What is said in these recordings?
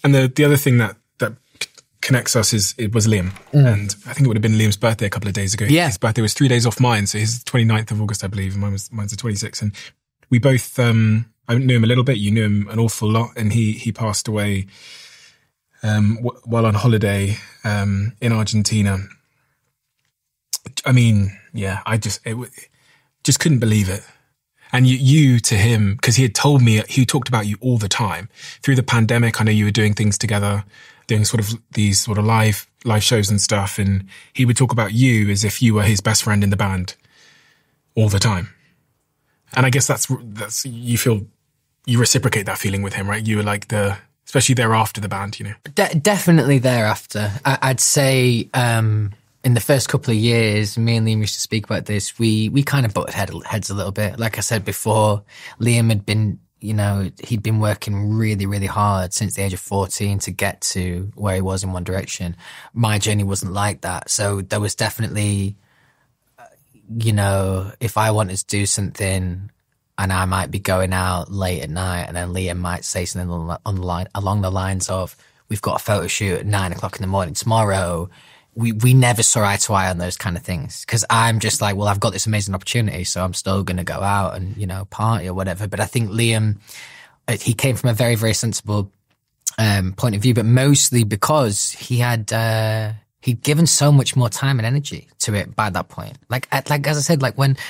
And the other thing that connects us it was Liam. And I think it would have been Liam's birthday a couple of days ago. Yeah. His birthday was 3 days off mine. So his 29th of August, I believe. And mine's the 26th. And we both, I knew him a little bit. You knew him an awful lot. And he passed away, while on holiday, in Argentina. I mean, yeah, I just couldn't believe it. And you to him, because he talked about you all the time. Through the pandemic, I know you were doing things together, doing these sort of live shows and stuff. And he would talk about you as if you were his best friend in the band all the time. And I guess that's you reciprocate that feeling with him, right? You were like especially thereafter the band, you know. Definitely thereafter. I'd say, in the first couple of years, me and Liam used to speak about this. We kind of butted heads a little bit. Like I said before, Liam had been, he'd been working really, really hard since the age of 14 to get to where he was in One Direction. My journey wasn't like that. So there was definitely, if I wanted to do something and I might be going out late at night and then Liam might say something along the lines of, we've got a photo shoot at 9 o'clock in the morning tomorrow. We never saw eye to eye on those kind of things because I'm just like, well, I've got this amazing opportunity, so I'm still going to go out and, party or whatever. But I think Liam, he came from a very, very sensible point of view, but mostly because he had he'd given so much more time and energy to it by that point. Like as I said,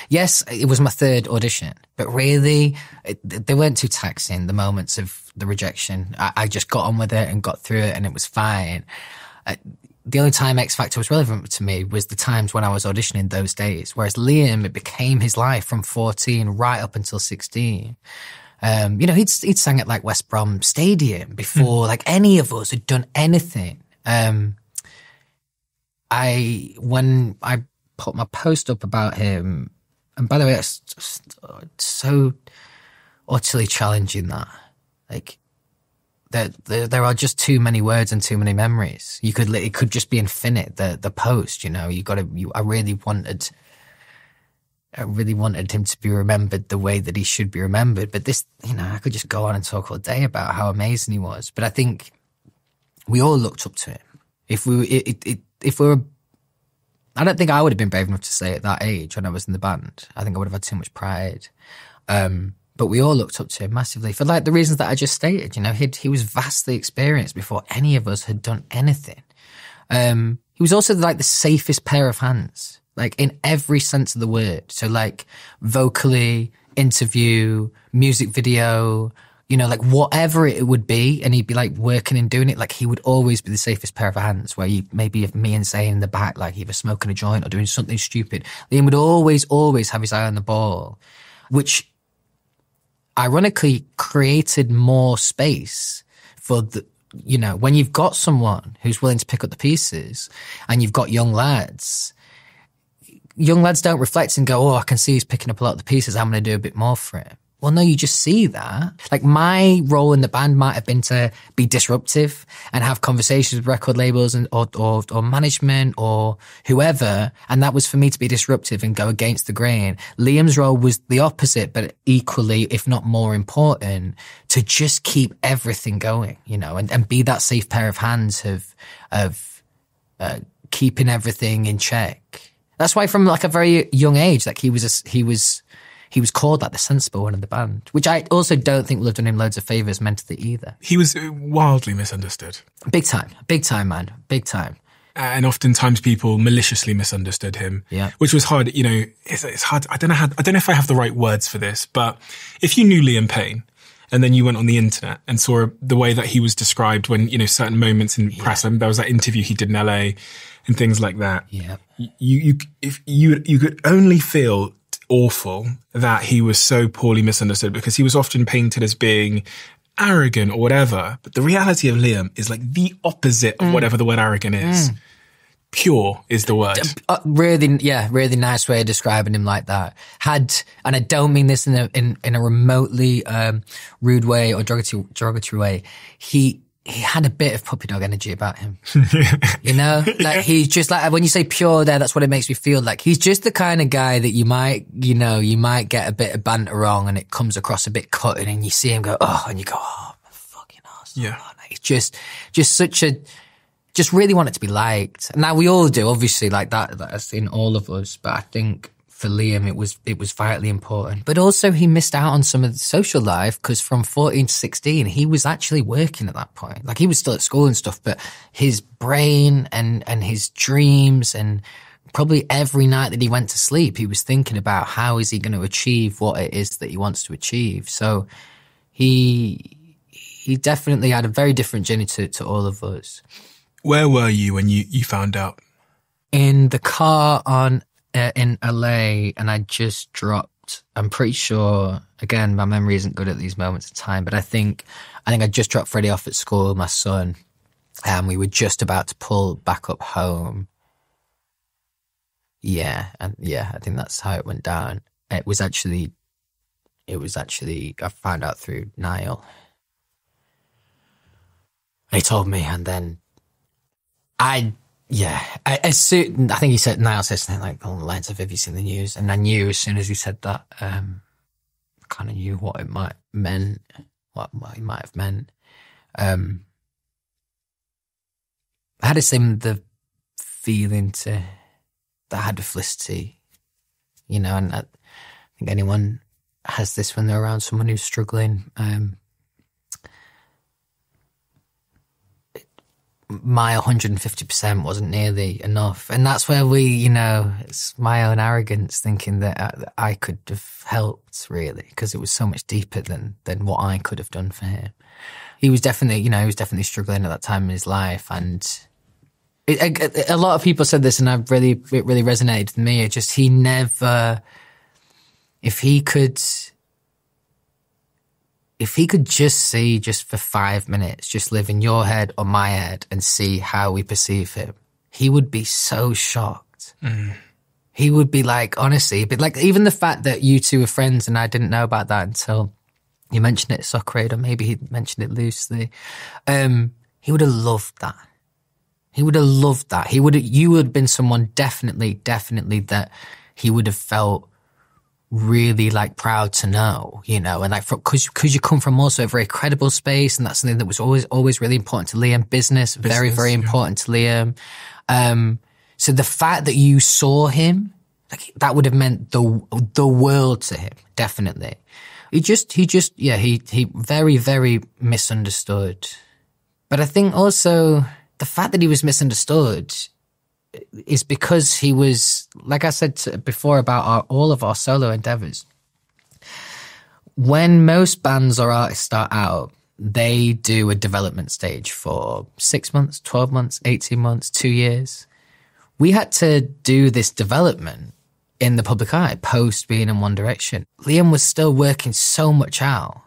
yes, it was my third audition, but really they weren't too taxing, the moments of the rejection. I just got on with it and got through it and it was fine. The only time X Factor was relevant to me was the times when I was auditioning those days. Whereas Liam, it became his life from 14 right up until 16. He'd sang at West Brom Stadium before any of us had done anything. When I put my post up about him, and by the way, it's just so utterly challenging that there are just too many words and too many memories. It could just be infinite. The post, I really wanted him to be remembered the way that he should be remembered. But this, I could just go on and talk all day about how amazing he was. But I think we all looked up to him. If we were, I don't think I would have been brave enough to say at that age when I was in the band. I think I would have had too much pride. But we all looked up to him massively for the reasons that I just stated. He was vastly experienced before any of us had done anything. He was also the safest pair of hands, in every sense of the word. So vocally, interview, music video, whatever it would be. And he'd be working and doing it. He would always be the safest pair of hands where maybe if me and Zayn in the back, either smoking a joint or doing something stupid. Liam would always have his eye on the ball, which ironically created more space for when you've got someone who's willing to pick up the pieces and you've got young lads don't reflect and go, oh, I can see he's picking up a lot of the pieces. I'm going to do a bit more for him. Well, no, you just see that. My role in the band might have been to be disruptive and have conversations with record labels and or management or whoever. And that was for me to be disruptive and go against the grain. Liam's role was the opposite, but equally, if not more important, to just keep everything going, and be that safe pair of hands of keeping everything in check. That's why from a very young age, he was called the sensible one in the band, which I also don't think will have done him loads of favours mentally either. He was wildly misunderstood. Big time, man, big time. And oftentimes people maliciously misunderstood him, which was hard. It's hard. I don't know if I have the right words for this, but if you knew Liam Payne and then you went on the internet and saw the way that he was described when, certain moments in press, and there was that interview he did in LA and things like that. Yeah. You could only feel awful that he was so poorly misunderstood because he was often painted as being arrogant or whatever. But the reality of Liam is the opposite of whatever the word arrogant is. Pure is the word. Really nice way of describing him like that. And I don't mean this in a remotely rude way or derogatory way. He had a bit of puppy dog energy about him. He's just when you say pure there, that's what it makes me feel like. He's just the kind of guy that you might get a bit of banter wrong and it comes across a bit cutting and you see him go, oh, and you go, oh, I'm a fucking arsehole. Yeah. just really wanted to be liked. Now we all do, obviously, like that's in all of us. But I think for Liam, it was vitally important. But also he missed out on some of the social life because from 14 to 16, he was actually working at that point. Like he was still at school and stuff, but his brain and his dreams and probably every night that he went to sleep, he was thinking about how is he going to achieve what it is that he wants to achieve. So he definitely had a very different journey to all of us. Where were you when you found out? In the car in LA, and I just dropped, I'm pretty sure, again, my memory isn't good at these moments of time, but I think I just dropped Freddie off at school, my son, and we were just about to pull back up home. Yeah, I think that's how it went down. It was actually, I found out through Niall. He told me, and then I think he said, Niall said something like along the lines of, have you seen the news? And I knew as soon as he said that, I kind of knew what it might meant, what he might have meant. I had the feeling that I had with Felicity, you know, and I think anyone has this when they're around someone who's struggling. My 150% wasn't nearly enough. And that's where it's my own arrogance thinking that I could have helped, really, because it was so much deeper than what I could have done for him. He was definitely struggling at that time in his life. And a lot of people said this, and it really resonated with me. He never, if he could just see, just for 5 minutes, just live in your head or my head and see how we perceive him, he would be so shocked. He would be like, honestly, but like even the fact that you two were friends and I didn't know about that until you mentioned it at Soccer Aid, or maybe he mentioned it loosely. He would have loved that. He would have loved that. You would have been someone definitely that he would have felt really like proud to know, you know, and like because you come from also a very credible space, and that's something that was always really important to Liam. Business very, very important to Liam. So the fact that you saw him, like that would have meant the world to him, definitely. He very, very misunderstood. But I think also the fact that he was misunderstood is because he was, like I said before about all of our solo endeavors. When most bands or artists start out, they do a development stage for 6 months, 12 months, 18 months, 2 years. We had to do this development in the public eye post being in One Direction. Liam was still working so much out.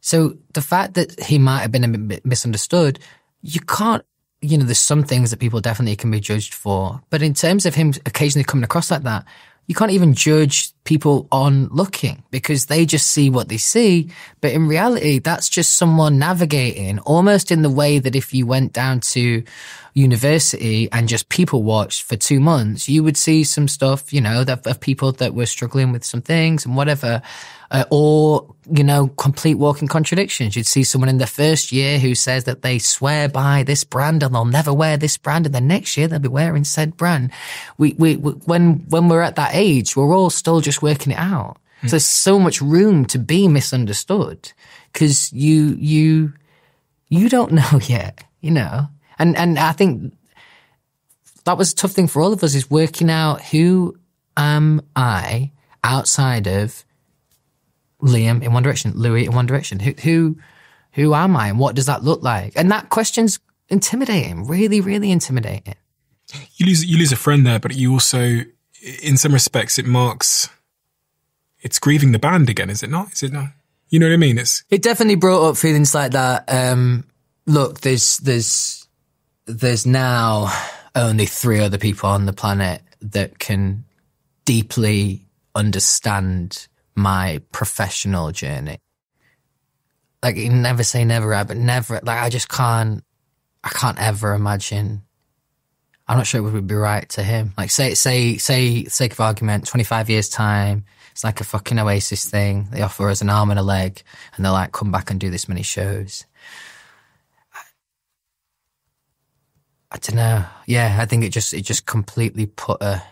So the fact that he might have been a bit misunderstood, you can't, you know, there's some things that people definitely can be judged for. But in terms of him occasionally coming across like that, you can't even judge people on looking because they just see what they see. But in reality, that's just someone navigating almost in the way that if you went down to university and just people watched for 2 months, you would see some stuff, you know, of people that were struggling with some things and whatever. Or, you know, complete walking contradictions. You'd see someone in their first year who says that they swear by this brand and they'll never wear this brand, and then next year they'll be wearing said brand. When we're at that age, we're all still just working it out. So there's so much room to be misunderstood because you don't know yet, you know. And I think that was a tough thing for all of us, is working out who am I outside of Liam in One Direction, Louis in One Direction. Who am I, and what does that look like? And that question's intimidating, really, really intimidating. You lose a friend there, but you also, in some respects, it's grieving the band again, is it not? Is it not? You know what I mean? It definitely brought up feelings like that. Look, there's now only 3 other people on the planet that can deeply understand my professional journey. Like, you never say never, but never, like, I can't ever imagine. I'm not sure it would be right to him. Like, say, sake of argument, 25 years time, it's like a fucking Oasis thing. They offer us an arm and a leg and they're like, come back and do this many shows. I don't know. Yeah, I think it just completely put a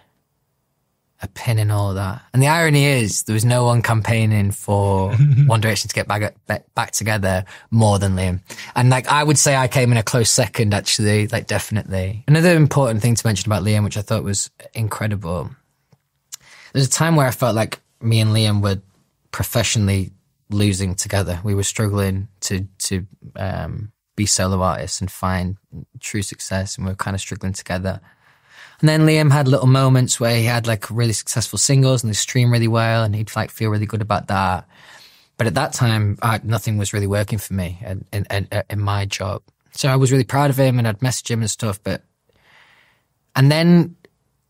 pin in all that. And the irony is, there was no one campaigning for One Direction to get back together more than Liam. And like, I would say I came in a close second, actually, like definitely. Another important thing to mention about Liam, which I thought was incredible. There's a time where I felt like me and Liam were professionally losing together. We were struggling to be solo artists and find true success, and we were kind of struggling together. And then Liam had little moments where he had like really successful singles and they streamed really well, and he'd like feel really good about that. But at that time, nothing was really working for me in my job. So I was really proud of him, and I'd message him and stuff. And then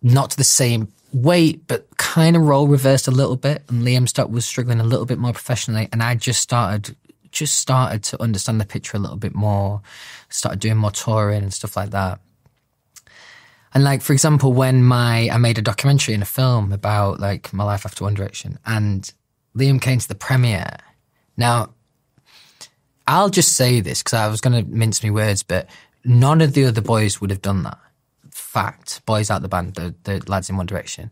not to the same weight, but kind of role reversed a little bit. And Liam was struggling a little bit more professionally, and I just started to understand the picture a little bit more. Started doing more touring and stuff like that. And like, for example, when I made a documentary and a film about like my life after One Direction, and Liam came to the premiere. Now, I'll just say this because I was going to mince my words, but none of the other boys would have done that. Fact, boys out the band, the lads in One Direction.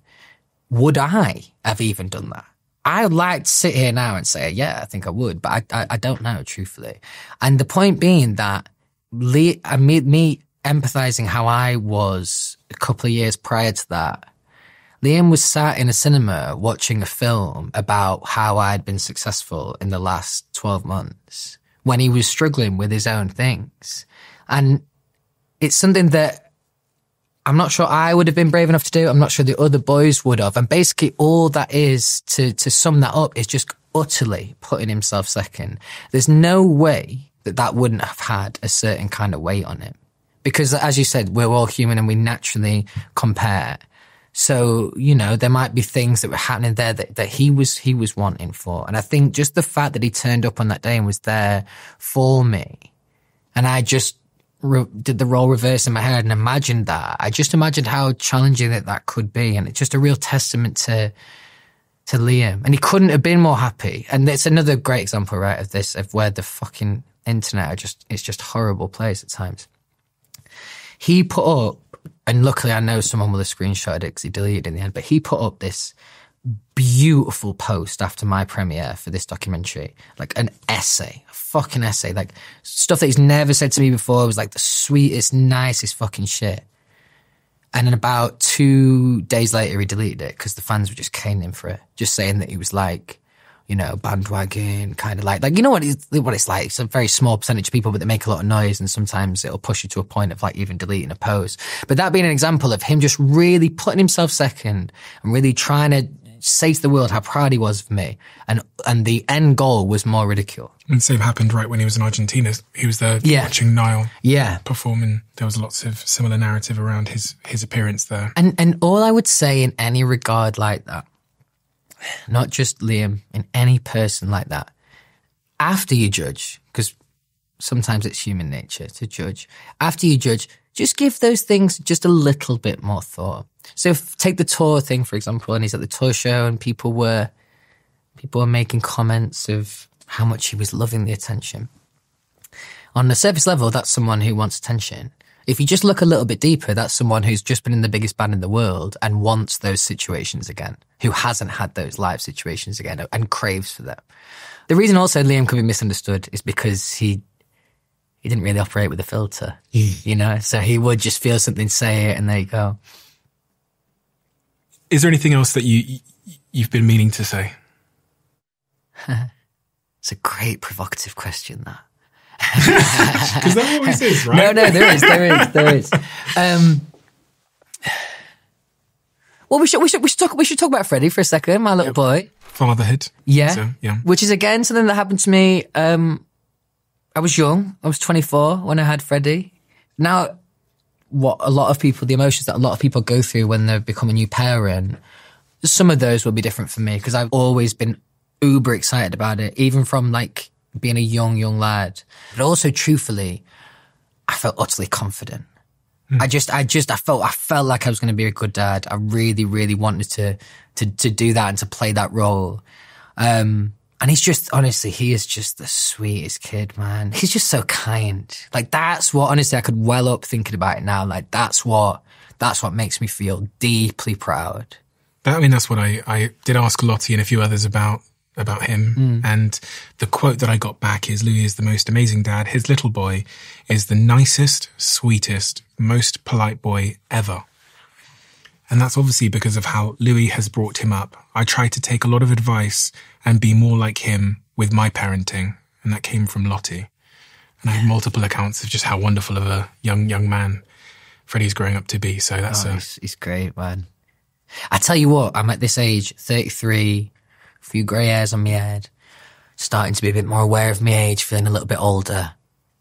Would I have even done that? I would like to sit here now and say, yeah, I think I would, but I don't know, truthfully. And the point being that me empathizing how I was a couple of years prior to that, Liam was sat in a cinema watching a film about how I'd been successful in the last 12 months when he was struggling with his own things. And it's something that I'm not sure I would have been brave enough to do. I'm not sure the other boys would have. And basically all that is, to sum that up, is just utterly putting himself second. There's no way that wouldn't have had a certain kind of weight on him. Because as you said, we're all human and we naturally compare. So, you know, there might be things that were happening there that he was wanting for. And I think just the fact that he turned up on that day and was there for me, and I just did the role reverse in my head and imagined that. I just imagined how challenging that could be. And it's just a real testament to Liam. And he couldn't have been more happy. And it's another great example, right, of this, of where the fucking internet it's just a horrible place at times. He put up, and luckily I know someone will have screenshotted it because he deleted it in the end, but he put up this beautiful post after my premiere for this documentary, like an essay, a fucking essay, like stuff that he's never said to me before. It was like the sweetest, nicest fucking shit. And then about 2 days later, he deleted it because the fans were just caning him for it, just saying that he was like, you know, bandwagon, kind of like, you know what it's like. It's a very small percentage of people, but they make a lot of noise, and sometimes it'll push you to a point of like even deleting a post. But that being an example of him just really putting himself second and really trying to say to the world how proud he was of me. And the end goal was more ridicule. And the same happened right when he was in Argentina. He was there watching Niall perform, and there was lots of similar narrative around his appearance there. And all I would say in any regard like that, not just Liam, in any person like that, after you judge, because sometimes it's human nature to judge, after you judge, just give those things just a little bit more thought. So take the tour thing, for example, and he's at the tour show and people were making comments of how much he was loving the attention. On the surface level, that's someone who wants attention. If you just look a little bit deeper, that's someone who's just been in the biggest band in the world and wants those situations again, who hasn't had those live situations again and craves for them. The reason also Liam could be misunderstood is because he didn't really operate with a filter, you know? So he would just feel something, say it, and there you go. Is there anything else that you've been meaning to say? It's a great provocative question, that. Because that always is, right? No, there is. Well, we should talk about Freddie for a second, my little boy. Fatherhood. Yeah. So, yeah. Which is again something that happened to me. I was young. I was 24 when I had Freddie. Now, the emotions that a lot of people go through when they become a new parent, some of those will be different for me because I've always been uber excited about it, even from like being a young lad. But also, truthfully, I felt utterly confident. I felt like I was going to be a good dad. I really, really wanted to do that and to play that role. And he's just, honestly, he is just the sweetest kid, man. He's just so kind. Like, that's what, honestly, I could well up thinking about it now. Like, that's what makes me feel deeply proud. That's what I did ask Lottie and a few others about him. And the quote that I got back is, Louis is the most amazing dad. His little boy is the nicest, sweetest, most polite boy ever. And that's obviously because of how Louis has brought him up. I try to take a lot of advice and be more like him with my parenting. And that came from Lottie. And I have multiple accounts of just how wonderful of a young man Freddie's growing up to be. So that's he's great, man. I tell you what, I'm at this age, 33, a few grey hairs on my head, starting to be a bit more aware of my age, feeling a little bit older.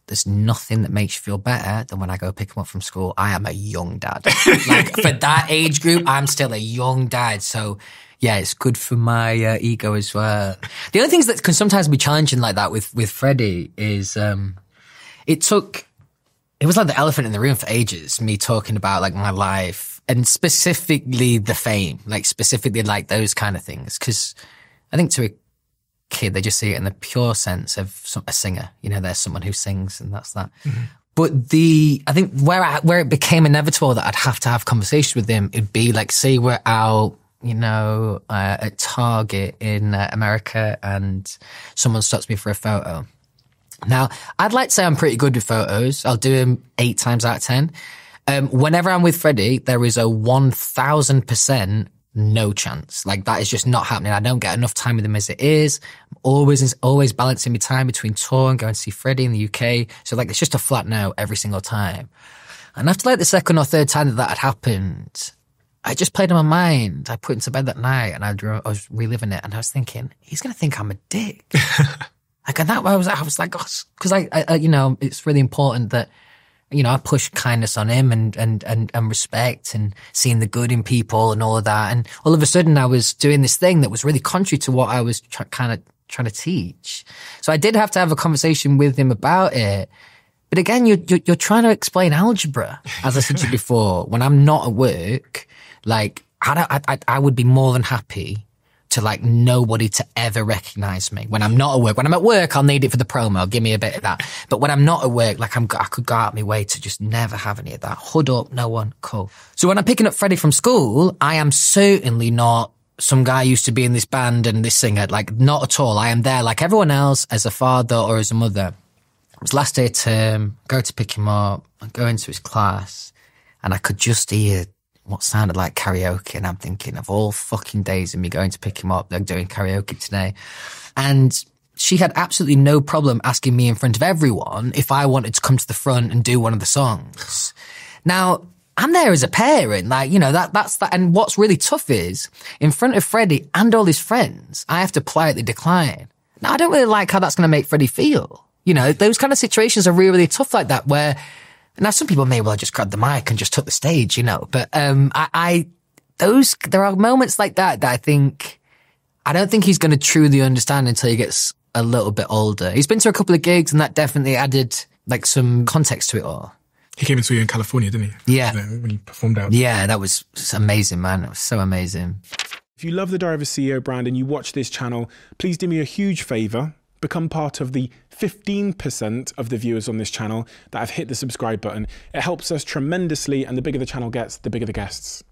There's nothing that makes you feel better than when I go pick him up from school. I am a young dad. Like, for that age group, I'm still a young dad. So, yeah, it's good for my ego as well. The other things that can sometimes be challenging like that with Freddie is it was like the elephant in the room for ages, me talking about like my life and specifically the fame, like specifically like those kind of things. Because I think to a kid, they just see it in the pure sense of a singer. You know, there's someone who sings and that's that. Mm-hmm. But I think where it became inevitable that I'd have to have conversations with him, it'd be like, say we're out, you know, at Target in America and someone stops me for a photo. Now, I'd like to say I'm pretty good with photos. I'll do them 8 times out of 10. Whenever I'm with Freddie, there is a 1000% no chance. Like, that is just not happening. I don't get enough time with him as it is. I'm always balancing my time between tour and going to see Freddie in the UK. So, like, it's just a flat no every single time. And after, like, the second or third time that had happened, I just played in my mind. I put him to bed that night and I was reliving it. And I was thinking, he's going to think I'm a dick. Like, and that I was like, because I, you know, it's really important that, you know, I push kindness on him and respect and seeing the good in people and all of that. And all of a sudden I was doing this thing that was really contrary to what I was kind of trying to teach. So I did have to have a conversation with him about it. But again, you're trying to explain algebra, as I said to you before. When I'm not at work, like, I would be more than happy to like nobody to ever recognize me when I'm not at work. When I'm at work, I'll need it for the promo. Give me a bit of that. But when I'm not at work, like I could go out my way to just never have any of that. Hood up, no one, cool. So when I'm picking up Freddie from school, I am certainly not some guy who used to be in this band and this singer. Like, not at all. I am there like everyone else as a father or as a mother. It was last day of term, go to pick him up, I go into his class, and I could just hear what sounded like karaoke, and I'm thinking of all fucking days of me going to pick him up, they're doing karaoke today. And she had absolutely no problem asking me in front of everyone if I wanted to come to the front and do one of the songs. Now, I'm there as a parent, like, you know, that's that. And what's really tough is, in front of Freddie and all his friends, I have to politely decline. Now, I don't really like how that's going to make Freddie feel. You know, those kind of situations are really, really tough like that, where now some people may well just grab the mic and just took the stage, you know, but there are moments like that I don't think he's going to truly understand until he gets a little bit older. He's been to a couple of gigs and that definitely added like some context to it all. He came and saw you in California, didn't he? Yeah. When he performed out. Yeah, that was amazing, man. It was so amazing. If you love the Diary of a CEO brand and you watch this channel, please do me a huge favour. Become part of the 15% of the viewers on this channel that have hit the subscribe button. It helps us tremendously, and the bigger the channel gets, the bigger the guests.